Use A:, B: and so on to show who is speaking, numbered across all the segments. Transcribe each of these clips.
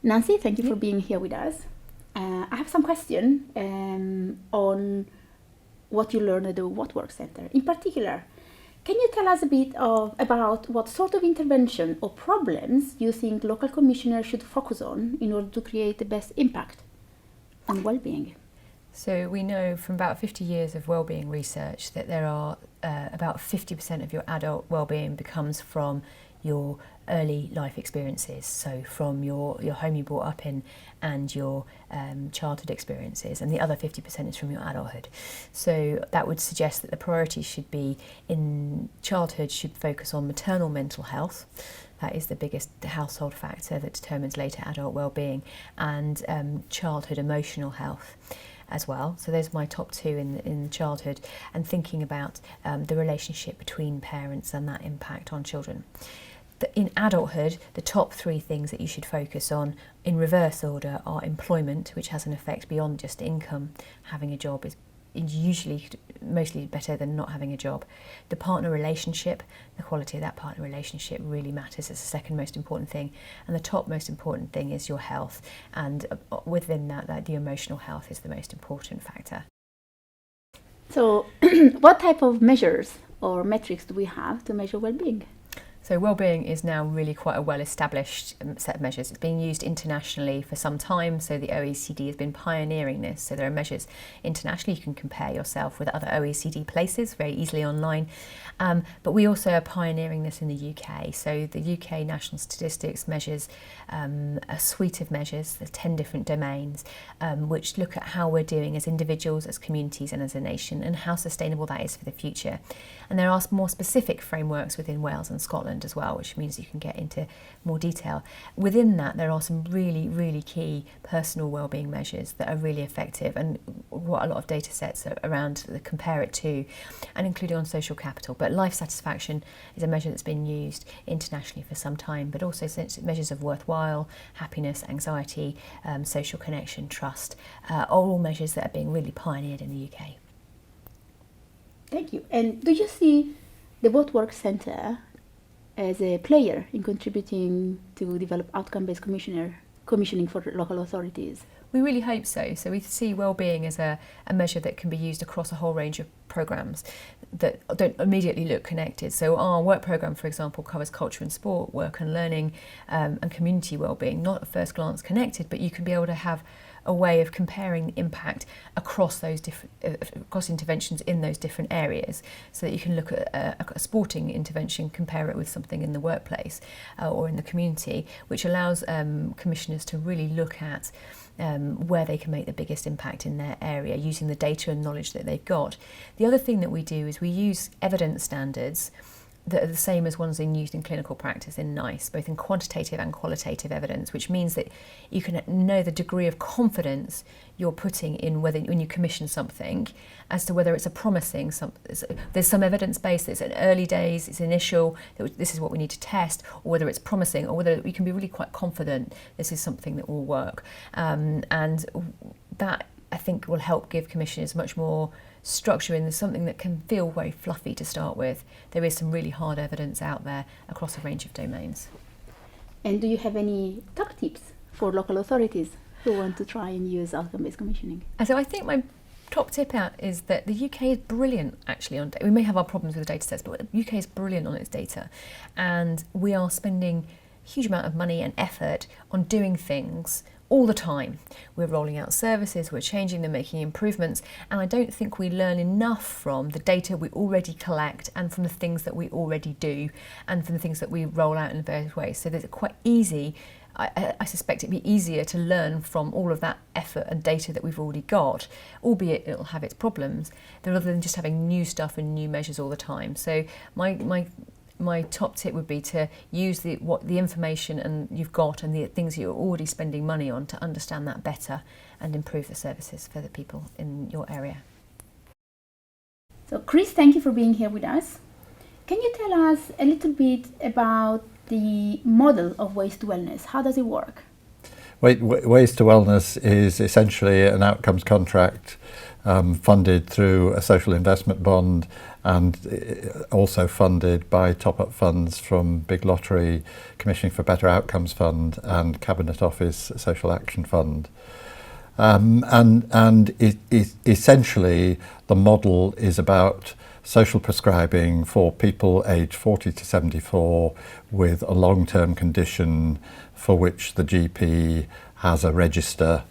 A: Nancy, thank you for being here with us. I have some questions on what you learned at the What Works Center. In particular, can you tell us a bit about what sort of intervention or problems you think local commissioners should focus on in order to create the best impact on well-being?
B: So we know from about 50 years of wellbeing research that there are about 50% of your adult wellbeing comes from your early life experiences, so from your home you brought up in and your childhood experiences, and the other 50% is from your adulthood. So that would suggest that the priority should be in childhood should focus on maternal mental health. That is the biggest household factor that determines later adult well-being, and childhood emotional health as well. So those are my top two in childhood, and thinking about the relationship between parents and that impact on children. In adulthood, the top three things that you should focus on in reverse order are employment, which has an effect beyond just income. Having a job is usually mostly better than not having a job. The partner relationship, the quality of that partner relationship really matters. It's the second most important thing, and the top most important thing is your health, and within that the emotional health is the most important factor.
A: So what type of measures or metrics do we have to measure well-being?
B: So wellbeing is now really quite a well-established set of measures. It's been used internationally for some time, so the OECD has been pioneering this. So there are measures internationally. You can compare yourself with other OECD places very easily online. But we also are pioneering this in the UK. So the UK National Statistics measures a suite of measures, there's 10 different domains, which look at how we're doing as individuals, as communities and as a nation, and how sustainable that is for the future. And there are more specific frameworks within Wales and Scotland as well, which means you can get into more detail. Within that, there are some really, really key personal wellbeing measures that are really effective, and what a lot of data sets around compare it to, and including on social capital. But life satisfaction is a measure that's been used internationally for some time, but also measures of worthwhile, happiness, anxiety, social connection, trust, are all measures that are being really pioneered in the UK.
A: Thank you. And do you see the What Works Center as a player in contributing to develop outcome-based commissioning for local authorities?
B: We really hope so. So we see wellbeing as a measure that can be used across a whole range of programmes that don't immediately look connected. So our work programme, for example, covers culture and sport, work and learning, and community wellbeing, not at first glance connected, but you can be able to have a way of comparing the impact across those different across interventions in those different areas, so that you can look at a sporting intervention, compare it with something in the workplace or in the community, which allows commissioners to really look at where they can make the biggest impact in their area using the data and knowledge that they've got. The other thing that we do is we use evidence standards that are the same as ones used in clinical practice in NICE, both in quantitative and qualitative evidence, which means that you can know the degree of confidence you're putting in when you commission something as to whether it's a promising, there's some evidence base that's in early days, it's initial, this is what we need to test, or whether it's promising, or whether we can be really quite confident this is something that will work. And that, I think, will help give commissioners much more structure in something that can feel very fluffy to start with. There is some really hard evidence out there across a range of domains.
A: And do you have any top tips for local authorities who want to try and use outcome-based commissioning?
B: And so I think my top tip out is that the UK is brilliant actually on data. We may have our problems with the data sets, but the UK is brilliant on its data, and we are spending a huge amount of money and effort on doing things all the time. We're rolling out services, we're changing them, making improvements, and I don't think we learn enough from the data we already collect and from the things that we already do and from the things that we roll out in various ways. So it's quite easy, I suspect it'd be easier to learn from all of that effort and data that we've already got, albeit it'll have its problems, rather than just having new stuff and new measures all the time. So my top tip would be to use the information and you've got and the things you're already spending money on to understand that better and improve the services for the people in your area.
A: So Chris, thank you for being here with us. Can you tell us a little bit about the model of Waste to Wellness? How does it work?
C: Waste to Wellness is essentially an outcomes contract funded through a social investment bond and also funded by top-up funds from Big Lottery, Commissioning for Better Outcomes Fund and Cabinet Office Social Action Fund. Essentially the model is about social prescribing for people aged 40 to 74 with a long-term condition for which the GP has a register.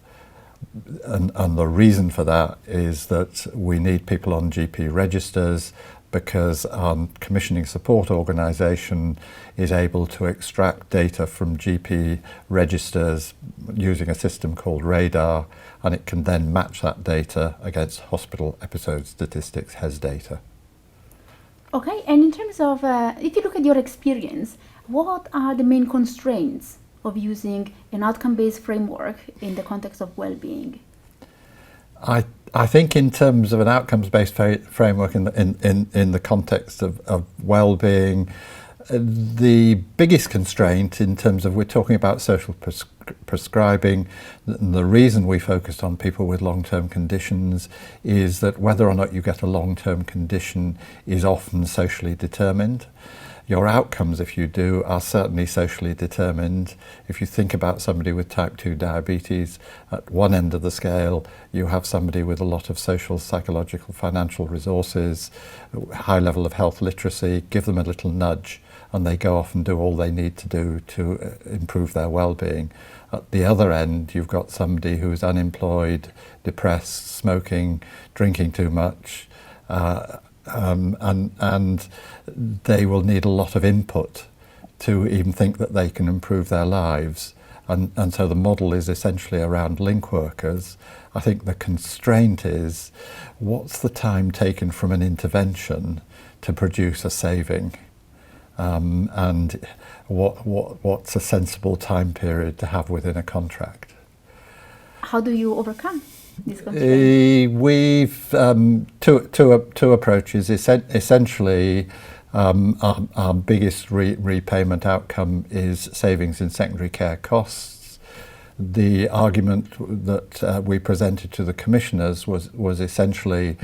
C: And the reason for that is that we need people on GP registers because our commissioning support organisation is able to extract data from GP registers using a system called Radar, and it can then match that data against hospital episode statistics, HES data.
A: Okay, and in terms of, if you look at your experience, what are the main constraints of using an outcome-based framework in the context of well-being?
C: I think in terms of an outcomes-based framework in the context of well-being, the biggest constraint in terms of, we're talking about social prescribing, the reason we focused on people with long-term conditions is that whether or not you get a long-term condition is often socially determined. Your outcomes, if you do, are certainly socially determined. If you think about somebody with type 2 diabetes, at one end of the scale, you have somebody with a lot of social, psychological, financial resources, high level of health literacy, give them a little nudge, and they go off and do all they need to do to improve their well-being. At the other end, you've got somebody who's unemployed, depressed, smoking, drinking too much, and they will need a lot of input to even think that they can improve their lives. And so the model is essentially around link workers. I think the constraint is, what's the time taken from an intervention to produce a saving? And what's a sensible time period to have within a contract?
A: How do you overcome this constraint?
C: We've two approaches. Essentially, our biggest repayment outcome is savings in secondary care costs. The argument that we presented to the commissioners was essentially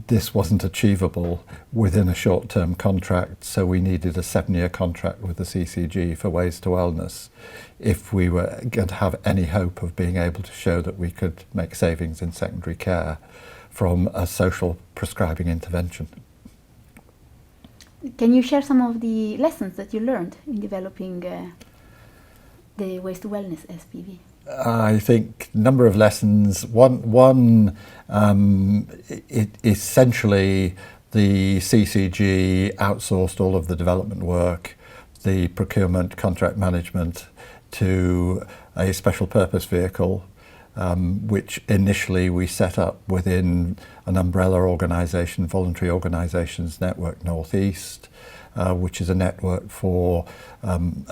C: this wasn't achievable within a short-term contract, so we needed a 7-year contract with the CCG for Ways to Wellness if we were going to have any hope of being able to show that we could make savings in secondary care from a social prescribing intervention.
A: Can you share some of the lessons that you learned in developing the Ways to Wellness SPV?
C: I think a number of lessons. One essentially the CCG outsourced all of the development work, the procurement, contract management to a special purpose vehicle, which initially we set up within an umbrella organisation, Voluntary Organisations Network Northeast, which is a network for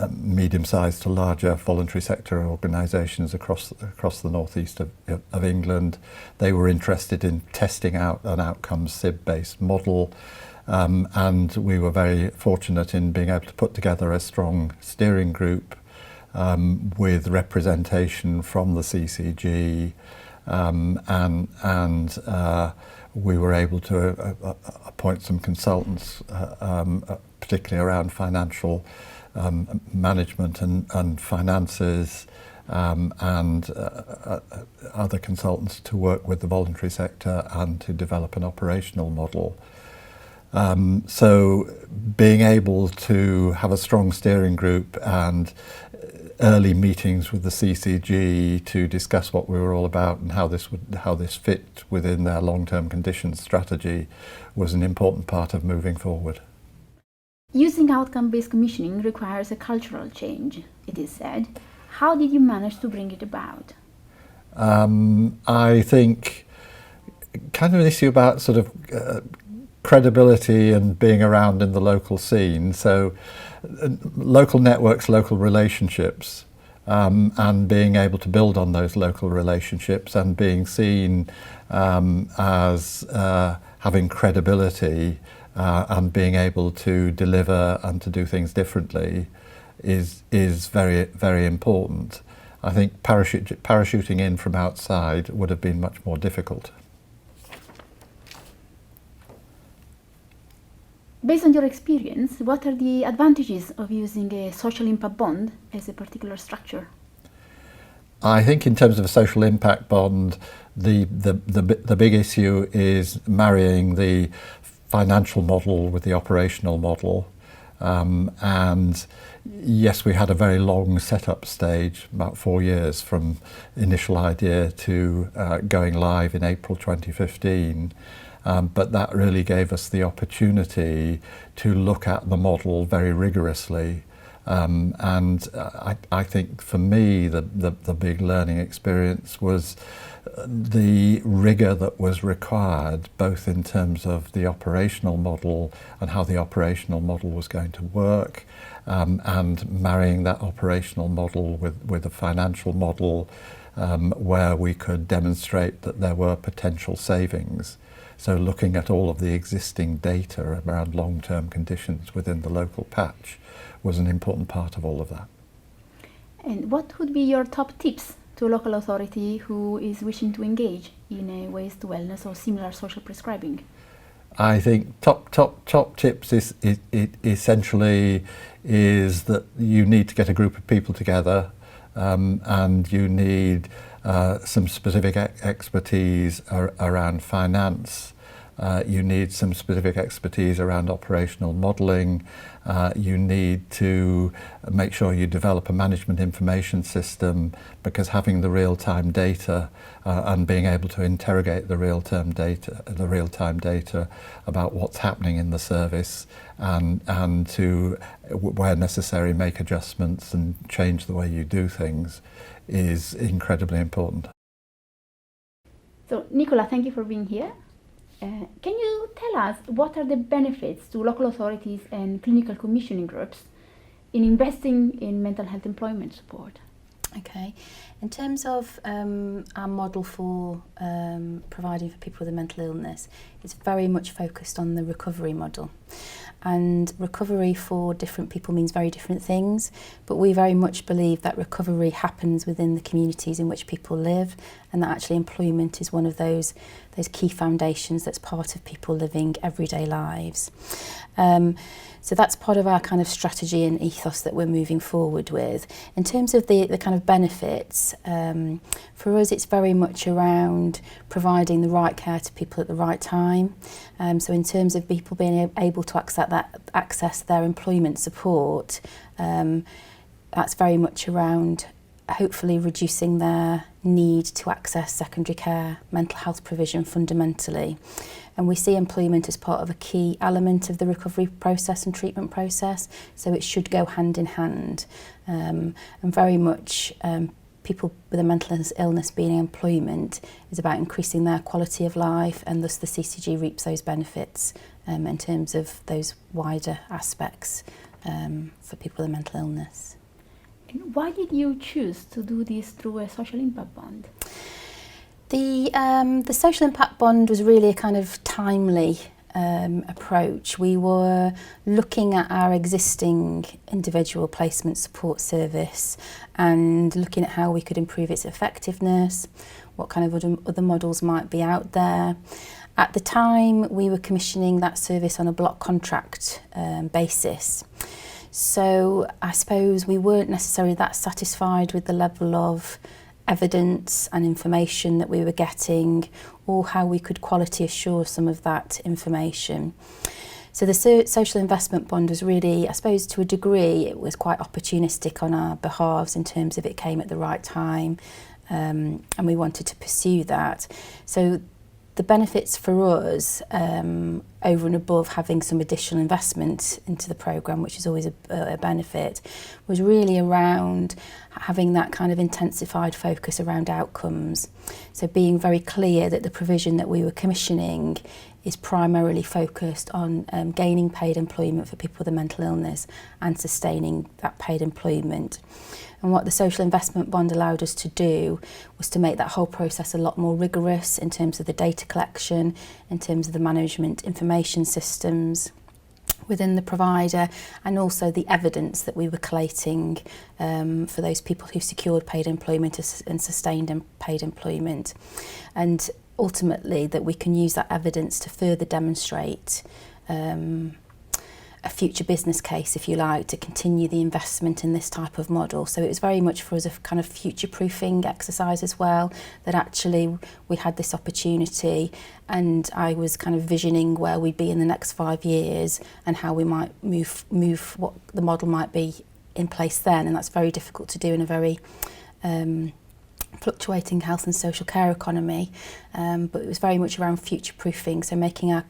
C: medium-sized to larger voluntary sector organisations across the northeast of England. They were interested in testing out an outcomes SIB-based model, and we were very fortunate in being able to put together a strong steering group with representation from the CCG, and we were able to appoint some consultants, particularly around financial management and finances, and other consultants to work with the voluntary sector and to develop an operational model. So being able to have a strong steering group and early meetings with the CCG to discuss what we were all about and how this fit within their long-term conditions strategy was an important part of moving forward.
A: Using outcome-based commissioning requires a cultural change, it is said. How did you manage to bring it about?
C: I think kind of an issue about sort of credibility and being around in the local scene. So local networks, local relationships, and being able to build on those local relationships and being seen as having credibility and being able to deliver and to do things differently is very, very important. I think parachuting in from outside would have been much more difficult.
A: Based on your experience, what are the advantages of using a social impact bond as a particular structure?
C: I think in terms of a social impact bond, the big issue is marrying the financial model with the operational model. And yes, we had a very long setup stage, about 4 years from initial idea to going live in April 2015. But that really gave us the opportunity to look at the model very rigorously. I think for me the big learning experience was the rigour that was required, both in terms of the operational model and how the operational model was going to work, and marrying that operational model with a financial model where we could demonstrate that there were potential savings. So looking at all of the existing data around long-term conditions within the local patch was an important part of all of that.
A: And what would be your top tips to a local authority who is wishing to engage in a waste wellness or similar social prescribing?
C: I think top tips is essentially is that you need to get a group of people together, and you need some specific expertise around finance. You need some specific expertise around operational modelling. You need to make sure you develop a management information system, because having the real-time data and being able to interrogate the real-time data about what's happening in the service, and to, where necessary, make adjustments and change the way you do things is incredibly important.
A: So, Nicola, thank you for being here. Can you tell us what are the benefits to local authorities and clinical commissioning groups in investing in mental health employment support?
D: Okay, in terms of our model for providing for people with a mental illness, it's very much focused on the recovery model. And recovery for different people means very different things, but we very much believe that recovery happens within the communities in which people live, and that actually employment is one of those key foundations that's part of people living everyday lives. So that's part of our kind of strategy and ethos that we're moving forward with. In terms of the kind of benefits, for us it's very much around providing the right care to people at the right time. So in terms of people being able to access their employment support, that's very much around hopefully reducing their need to access secondary care, mental health provision fundamentally. And we see employment as part of a key element of the recovery process and treatment process, so it should go hand in hand. And very much people with a mental illness being in employment is about increasing their quality of life, and thus the CCG reaps those benefits in terms of those wider aspects for people with a mental illness.
A: And why did you choose to do this through a social impact bond?
D: The social impact bond was really a kind of timely approach. We were looking at our existing individual placement support service and looking at how we could improve its effectiveness, what kind of other models might be out there. At the time, we were commissioning that service on a block contract basis. So I suppose we weren't necessarily that satisfied with the level of evidence and information that we were getting, or how we could quality assure some of that information. So the social investment bond was really, I suppose to a degree, it was quite opportunistic on our behalves in terms of it came at the right time, and we wanted to pursue that. So the benefits for us, over and above having some additional investment into the programme, which is always a benefit, was really around having that kind of intensified focus around outcomes. So being very clear that the provision that we were commissioning is primarily focused on gaining paid employment for people with a mental illness and sustaining that paid employment. And what the social investment bond allowed us to do was to make that whole process a lot more rigorous in terms of the data collection, in terms of the management information systems within the provider, and also the evidence that we were collating for those people who secured paid employment and sustained paid employment. And ultimately that we can use that evidence to further demonstrate a future business case, if you like, to continue the investment in this type of model. So it was very much for us a kind of future-proofing exercise as well, that actually we had this opportunity, and I was kind of visioning where we'd be in the next 5 years and how we might move what the model might be in place then, and that's very difficult to do in a very fluctuating health and social care economy, but it was very much around future-proofing, so making our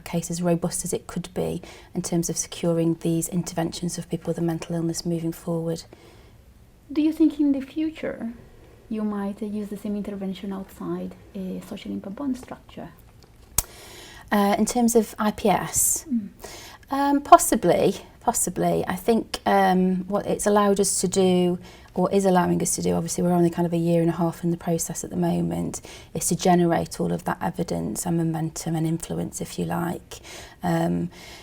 D: case as robust as it could be in terms of securing these interventions of people with a mental illness moving forward.
A: Do you think in the future you might use the same intervention outside a social impact bond structure?
D: In terms of IPS? Possibly. I think what it's allowed us to do, or is allowing us to do, obviously we're only kind of a year and a half in the process at the moment, is to generate all of that evidence and momentum and influence, if you like.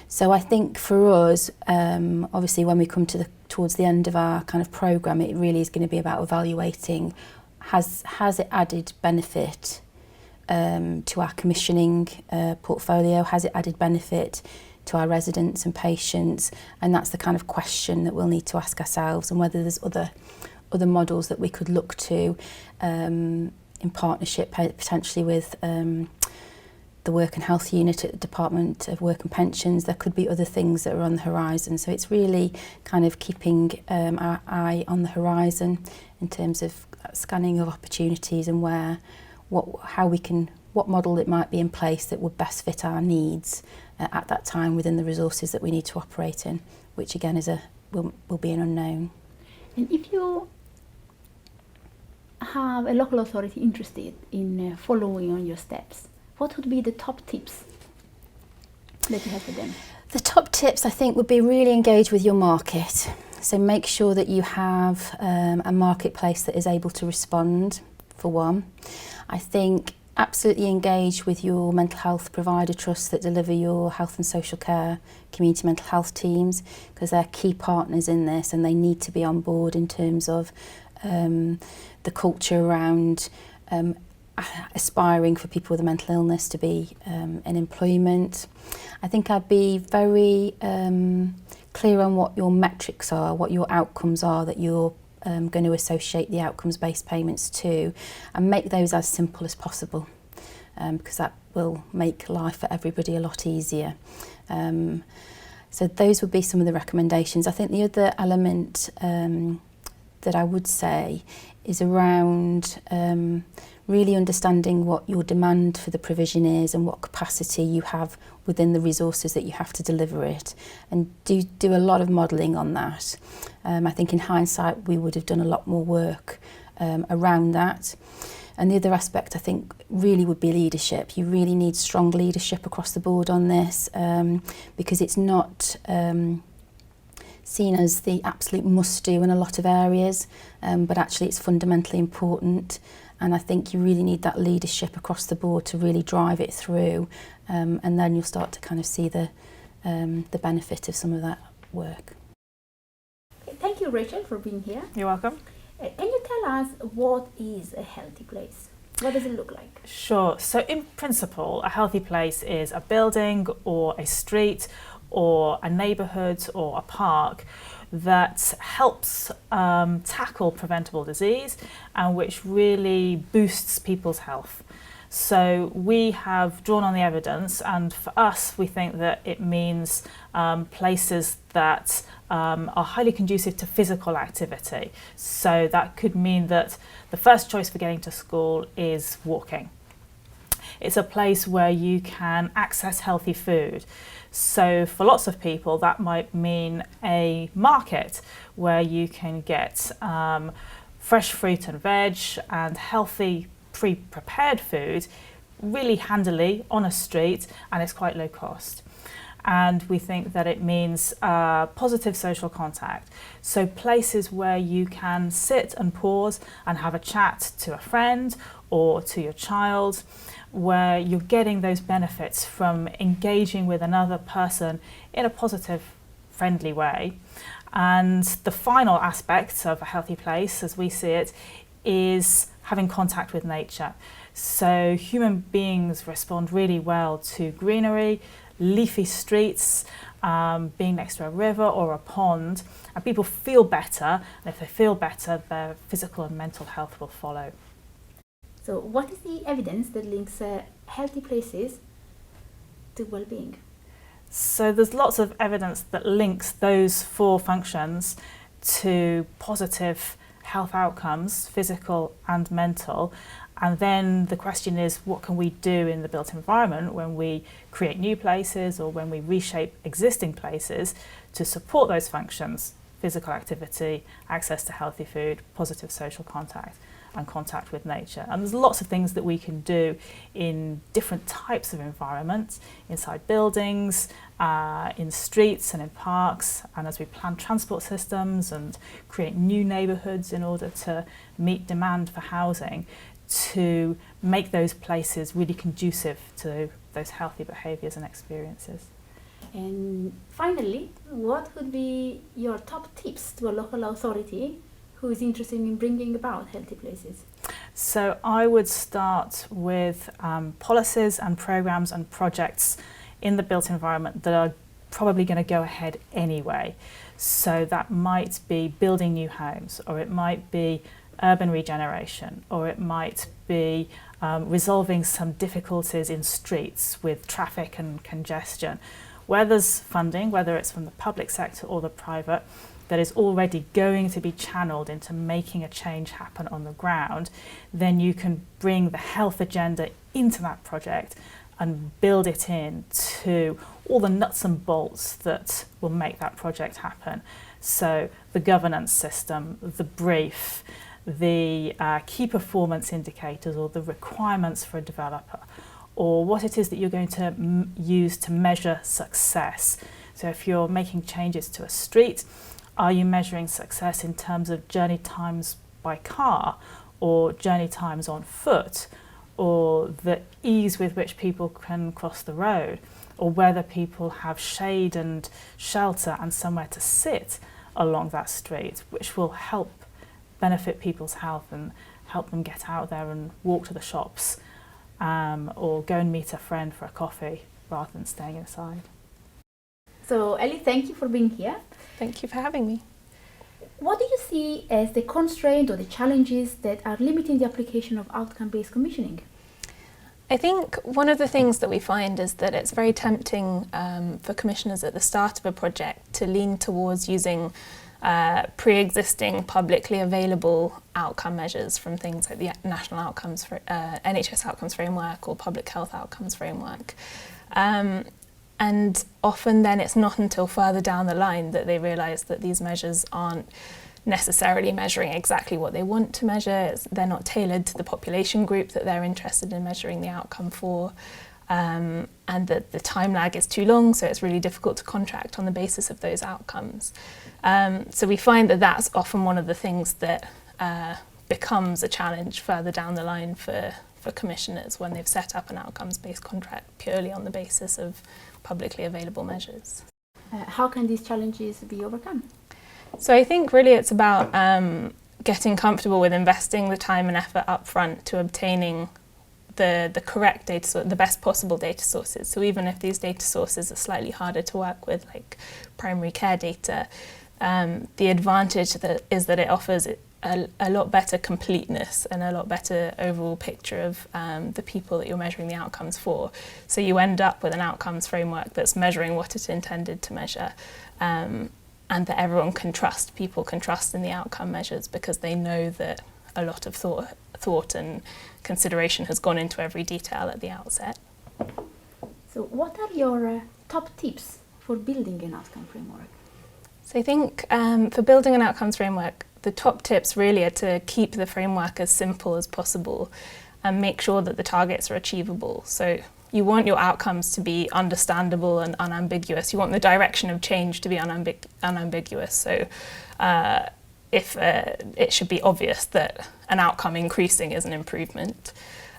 D: So I think for us, obviously when we come towards the end of our kind of programme, it really is going to be about evaluating, has it added benefit to our commissioning portfolio, has it added benefit to our residents and patients, and that's the kind of question that we'll need to ask ourselves, and whether there's other models that we could look to in partnership potentially with the Work and Health Unit at the Department of Work and Pensions. There could be other things that are on the horizon, so it's really kind of keeping our eye on the horizon in terms of scanning of opportunities and what model it might be in place that would best fit our needs at that time within the resources that we need to operate in, which again will be an unknown.
A: And if you have a local authority interested in following on your steps, what would be the top tips that you have for them?
D: The top tips, I think, would be really engage with your market. So make sure that you have a marketplace that is able to respond, for one. I think absolutely engage with your mental health provider trusts that deliver your health and social care community mental health teams, because they're key partners in this and they need to be on board in terms of the culture around aspiring for people with a mental illness to be in employment. I think I'd be very clear on what your metrics are, what your outcomes are that you're going to associate the outcomes-based payments to, and make those as simple as possible, because that will make life for everybody a lot easier. So those would be some of the recommendations. I think the other element that I would say is around really understanding what your demand for the provision is and what capacity you have within the resources that you have to deliver it, and do a lot of modelling on that. I think in hindsight we would have done a lot more work around that. And the other aspect I think really would be leadership. You really need strong leadership across the board on this, because it's not seen as the absolute must-do in a lot of areas, but actually it's fundamentally important. And I think you really need that leadership across the board to really drive it through, and then you'll start to kind of see the benefit of some of that work.
A: Thank you, Rachel, for being here.
E: You're welcome.
A: Can you tell us what is a healthy place? What does it look like?
E: Sure. So in principle, a healthy place is a building or a street or a neighbourhood or a park that helps tackle preventable disease and which really boosts people's health. So we have drawn on the evidence, and for us we think that it means places that are highly conducive to physical activity. So that could mean that the first choice for getting to school is walking. It's a place where you can access healthy food. So for lots of people that might mean a market where you can get fresh fruit and veg and healthy pre-prepared food really handily on a street, and it's quite low cost. And we think that it means positive social contact. So places where you can sit and pause and have a chat to a friend or to your child, where you're getting those benefits from engaging with another person in a positive, friendly way. And the final aspect of a healthy place, as we see it, is having contact with nature. So human beings respond really well to greenery, leafy streets, being next to a river or a pond, and people feel better, and if they feel better, their physical and mental health will follow.
A: So what is the evidence that links healthy places to well-being?
E: So there's lots of evidence that links those 4 functions to positive health outcomes, physical and mental. And then the question is, what can we do in the built environment when we create new places or when we reshape existing places to support those functions: physical activity, access to healthy food, positive social contact, and contact with nature. And there's lots of things that we can do in different types of environments, inside buildings, in streets and in parks, and as we plan transport systems and create new neighbourhoods in order to meet demand for housing, to make those places really conducive to those healthy behaviours and experiences.
A: And finally, what would be your top tips to a local authority who is interested in bringing about healthy places?
E: So I would start with policies and programmes and projects in the built environment that are probably going to go ahead anyway. So that might be building new homes, or it might be urban regeneration, or it might be resolving some difficulties in streets with traffic and congestion. Where there's funding, whether it's from the public sector or the private, that is already going to be channeled into making a change happen on the ground, then you can bring the health agenda into that project and build it in to all the nuts and bolts that will make that project happen. So the governance system, the brief, the key performance indicators, or the requirements for a developer, or what it is that you're going to use to measure success. So if you're making changes to a street, are you measuring success in terms of journey times by car, or journey times on foot, or the ease with which people can cross the road, or whether people have shade and shelter and somewhere to sit along that street, which will help benefit people's health and help them get out there and walk to the shops, or go and meet a friend for a coffee rather than staying inside.
A: So Ellie, thank you for being here.
F: Thank you for having me.
A: What do you see as the constraints or the challenges that are limiting the application of outcome-based commissioning?
F: I think one of the things that we find is that it's very tempting for commissioners at the start of a project to lean towards using pre-existing publicly available outcome measures from things like the National Outcomes for NHS Outcomes Framework or Public Health Outcomes Framework. And often then it's not until further down the line that they realise that these measures aren't necessarily measuring exactly what they want to measure. They're not tailored to the population group that they're interested in measuring the outcome for, and that the time lag is too long, so it's really difficult to contract on the basis of those outcomes. So we find that that's often one of the things that becomes a challenge further down the line for commissioners when they've set up an outcomes-based contract purely on the basis of publicly available measures.
A: How can these challenges be overcome?
F: So I think really it's about getting comfortable with investing the time and effort up front to obtaining the correct data, the best possible data sources. So even if these data sources are slightly harder to work with, like primary care data, the advantage is that it offers a lot better completeness and a lot better overall picture of the people that you're measuring the outcomes for. So you end up with an outcomes framework that's measuring what it's intended to measure, and that everyone can trust. People can trust in the outcome measures because they know that a lot of thought and consideration has gone into every detail at the outset.
A: So what are your top tips for building an outcome framework?
F: So I think for building an outcomes framework, the top tips really are to keep the framework as simple as possible and make sure that the targets are achievable. So you want your outcomes to be understandable and unambiguous. You want the direction of change to be unambiguous. So if it should be obvious that an outcome increasing is an improvement.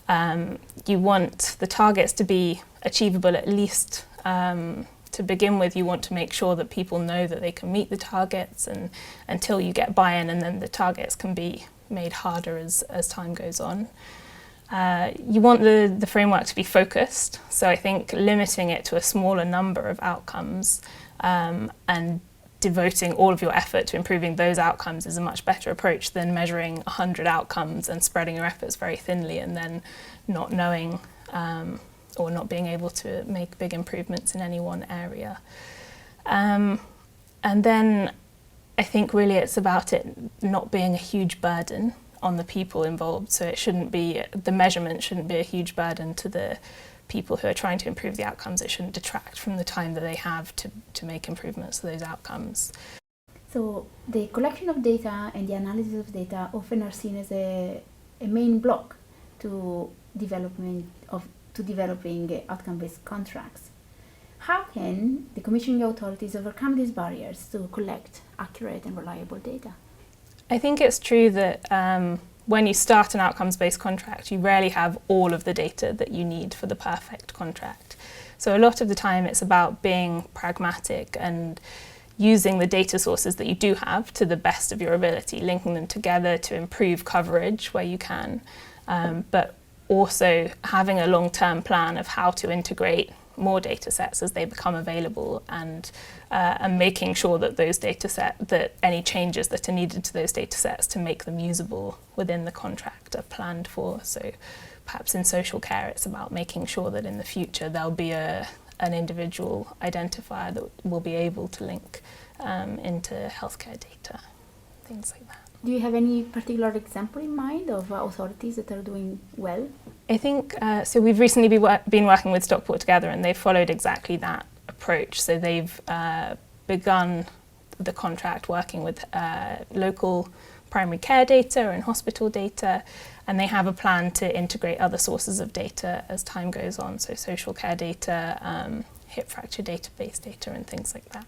F: You want the targets to be achievable at least to begin with. You want to make sure that people know that they can meet the targets, and until you get buy-in, and then the targets can be made harder as time goes on. You want the framework to be focused, so I think limiting it to a smaller number of outcomes and devoting all of your effort to improving those outcomes is a much better approach than measuring 100 outcomes and spreading your efforts very thinly and then not knowing or not being able to make big improvements in any one area. And then I think really it's about it not being a huge burden on the people involved. So it shouldn't be, the measurement shouldn't be a huge burden to the people who are trying to improve the outcomes. It shouldn't detract from the time that they have to make improvements to those outcomes.
A: So the collection of data and the analysis of data often are seen as a main block to developing outcome-based contracts. How can the commissioning authorities overcome these barriers to collect accurate and reliable data?
F: I think it's true that when you start an outcomes-based contract, you rarely have all of the data that you need for the perfect contract. So a lot of the time it's about being pragmatic and using the data sources that you do have to the best of your ability, linking them together to improve coverage where you can, but also having a long-term plan of how to integrate more data sets as they become available, and making sure that those data set, that any changes that are needed to those data sets to make them usable within the contract are planned for. So perhaps in social care it's about making sure that in the future there'll be an individual identifier that will be able to link into healthcare data, things like that.
A: Do you have any particular example in mind of authorities that are doing well?
F: I think, so we've recently been working with Stockport Together, and they've followed exactly that approach. So they've begun the contract working with local primary care data and hospital data, and they have a plan to integrate other sources of data as time goes on, so social care data, hip fracture database data and things like that.